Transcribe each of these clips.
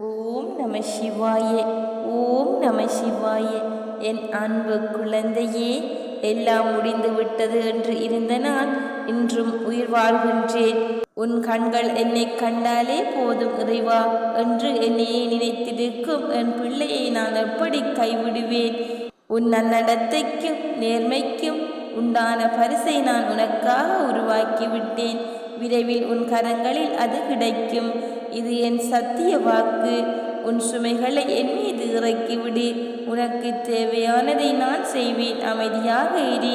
ஓம் நம சிவாய. ஓம் நம சிவாய. என் அன்பு குழந்தையே, எல்லாம் முடிந்து விட்டது என்று இருந்த நான் இன்றும் உயிர் வாழ்கின்றேன். உன் கண்கள் என்னை கண்டாலே போதும் இறைவா என்று என்னையே நினைத்திருக்கும் என் பிள்ளையை நான் எப்படி கைவிடுவேன்? உன் நன்னடத்தைக்கும் நேர்மைக்கும் உண்டான பரிசை நான் உனக்காக உருவாக்கிவிட்டேன். விரைவில் உன் கரங்களில் அது கிடைக்கும். இது என் சத்திய வாக்கு. உன் சுமைகளை என் மீது இறக்கிவிடு. உனக்கு தேவையானதை நான் செய்வேன். அமைதியாக இரு.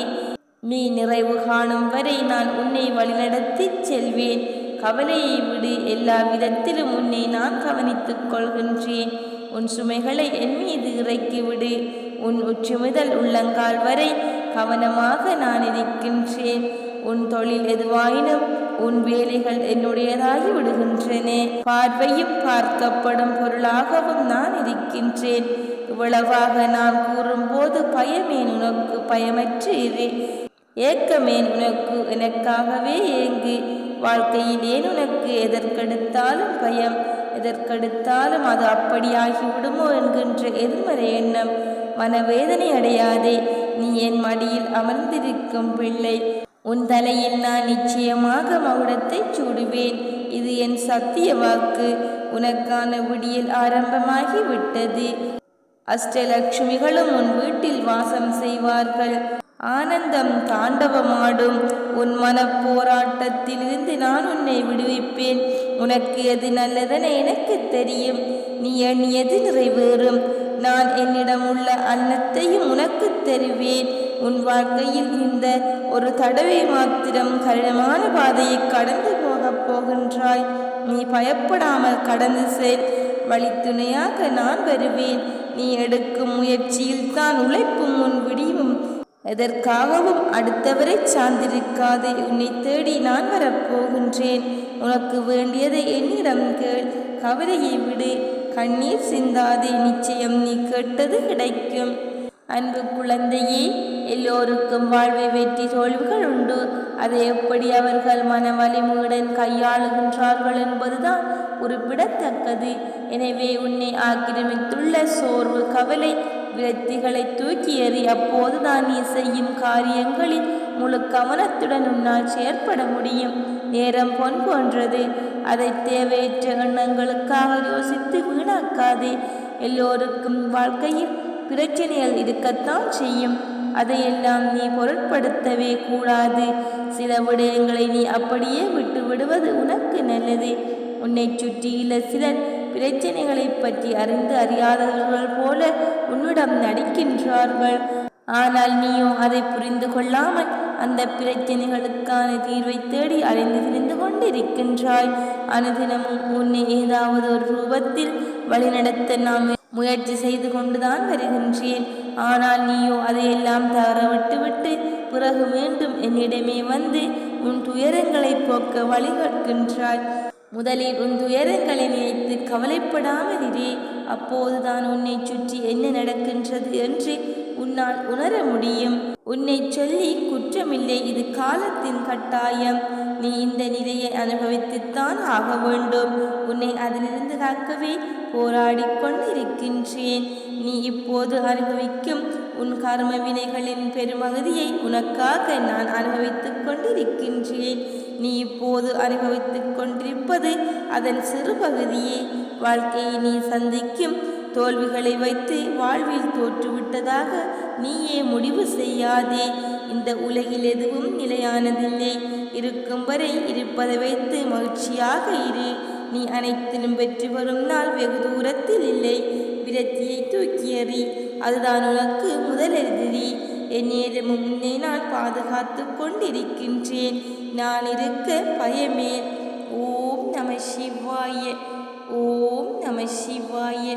நீ நிறைவு காணும் வரை நான் உன்னை வழிநடத்தி செல்வேன். கவலையை விடு. எல்லா விதத்திலும் உன்னை நான் கவனித்துக் கொள்கின்றேன். உன் சுமைகளை என் மீது இறக்கிவிடு. உன் உச்சி முதல் உள்ளங்கால் வரை கவனமாக நான் இருக்கின்றேன். உன் தொழில் எதுவாயினும் உன் வேலைகள் என்னுடையதாகி விடுகின்றன. பார்வையும் பார்க்கப்படும் பொருளாகவும் நான் இருக்கின்றேன். இவ்வளவாக நான் கூறும்போது பயமேன் உனக்கு? பயமற்று இரு. ஏக்கமேன் உனக்கு? எனக்காகவே ஏங்கு. வாழ்க்கையில் ஏன் உனக்கு எதற்கெடுத்தாலும் பயம்? எதற்கெடுத்தாலும் அது அப்படியாகிவிடுமோ என்கின்ற எதிர்மறை எண்ணம். மனவேதனை அடையாதே. நீ என் மடியில் அமர்ந்திருக்கும் பிள்ளை. உன் தலையில் நான் நிச்சயமாக மகுடத்தை சூடுவேன். இது என் சத்திய வாக்கு. உனக்கான விடியல் ஆரம்பமாகி விட்டது. அஷ்டலட்சுமிகளும் உன் வீட்டில் வாசம் செய்வார்கள். ஆனந்தம் தாண்டவமாடும். உன் மனப்போராட்டத்திலிருந்து நான் உன்னை விடுவிப்பேன். உனக்கு எது நல்லதென எனக்கு தெரியும். நீ எண்ணியது நிறைவேறும். நான் என்னிடம் உள்ள அன்னத்தையும் உனக்கு தருவேன். உன் வாழ்க்கையில் இந்த ஒரு தடவை மாத்திரம் கடினமான பாதையை கடந்து போகின்றாய். நீ பயப்படாமல் கடந்து செல். வழித்துணையாக நான் வருவேன். நீ எடுக்கும் முயற்சியில் தான் உழைப்பும் உன் விடிவும். எதற்காகவும் அடுத்தவரை சார்ந்திருக்காதே. உன்னை தேடி நான் வரப்போகின்றேன். உனக்கு வேண்டியதை என்னிடம் கேள். கவலையை விடு. கண்ணீர் சிந்தாதே. நிச்சயம் நீ கேட்டது கிடைக்கும். அன்பு குழந்தையே, எல்லோருக்கும் வாழ்வை வெற்றி தோல்விகள் உண்டு. அதை எப்படி அவர்கள் மன வலிமையுடன் கையாளுகின்றார்கள் என்பதுதான் குறிப்பிடத்தக்கது. எனவே உன்னை ஆக்கிரமித்துள்ள சோர்வு, கவலை, விரக்திகளை தூக்கி எறி. அப்போதுதான் நீ செய்யும் காரியங்களில் முழு கவனத்துடன் உன்னால் செயற்பட முடியும். நேரம் பொன் போன்றது. அதை தேவையற்ற எண்ணங்களுக்காக யோசித்து வீணாக்காதே. எல்லோருக்கும் வாழ்க்கையில் பிரச்சனைகள் இருக்கத்தான் செய்யும். அதையெல்லாம் நீ பொருட்படுத்தவே கூடாது. சில விடயங்களை நீ அப்படியே விட்டு விடுவது உனக்கு நல்லது. உன்னை சுற்றியுள்ள சிலர் பிரச்சனைகளை பற்றி அறிந்து அறியாதவர்கள் போல உன்னிடம் நடிக்கின்றார்கள். ஆனால் நீயோ அதை புரிந்து கொள்ளாமல் அந்த பிரச்சனைகளுக்கான தீர்வை தேடி அலைந்து திரிந்து கொண்டிருக்கின்றாய். அனுதினமும் உன்னை ஏதாவது ஒரு ரூபத்தில் வழிநடத்த நாம் முயற்சி செய்து கொண்டுதான் வருகின்றேன். ஆனால் நீயோ அதையெல்லாம் தவற விட்டுவிட்டு பிறகு மீண்டும் என்னிடமே வந்து உன் துயரங்களை போக்க வழிகட்கின்றாய். முதலில் உன் துயரங்களை நினைத்து கவலைப்படாமல் இரு. அப்போதுதான் உன்னை சுற்றி என்ன நடக்கின்றது என்று உன்னால் உணர முடியும். உன்னை சொல்லி குற்றமில்லை. இது காலத்தின் கட்டாயம். நீ இந்த நிலையை அனுபவித்துத்தான் ஆக வேண்டும். உன்னை அதிலிருந்து காக்கவே போராடி கொண்டிருக்கின்றேன். நீ இப்போது அனுபவிக்கும் உன் கர்ம வினைகளின் பெருமகுதியை உனக்காக நான் அனுபவித்துக் கொண்டிருக்கின்றேன். நீ இப்போது அனுபவித்துக் கொண்டிருப்பது அதன் சிறு பகுதியே. வாழ்க்கையை நீ சந்திக்கும் தோல்விகளை வைத்து வாழ்வில் தோற்றுவிட்டதாக நீயே முடிவு செய்யாதே. இந்த உலகில் எதுவும் நிலையானதில்லை. இருக்கும் வரை இருப்பதை வைத்து மகிழ்ச்சியாக இரு. நீ அனைத்திலும் வெற்றி வரும் நாள் வெகு தூரத்தில் இல்லை. விரக்தியை தூக்கி எறி. அதுதான் உனக்கு முதலெதிரி. என் நேரமும் உன்னை நான் பாதுகாத்து கொண்டிருக்கின்றேன். நான் இருக்க பயமேன். ஓம் நம சிவாய. ஓம் நம சிவாய.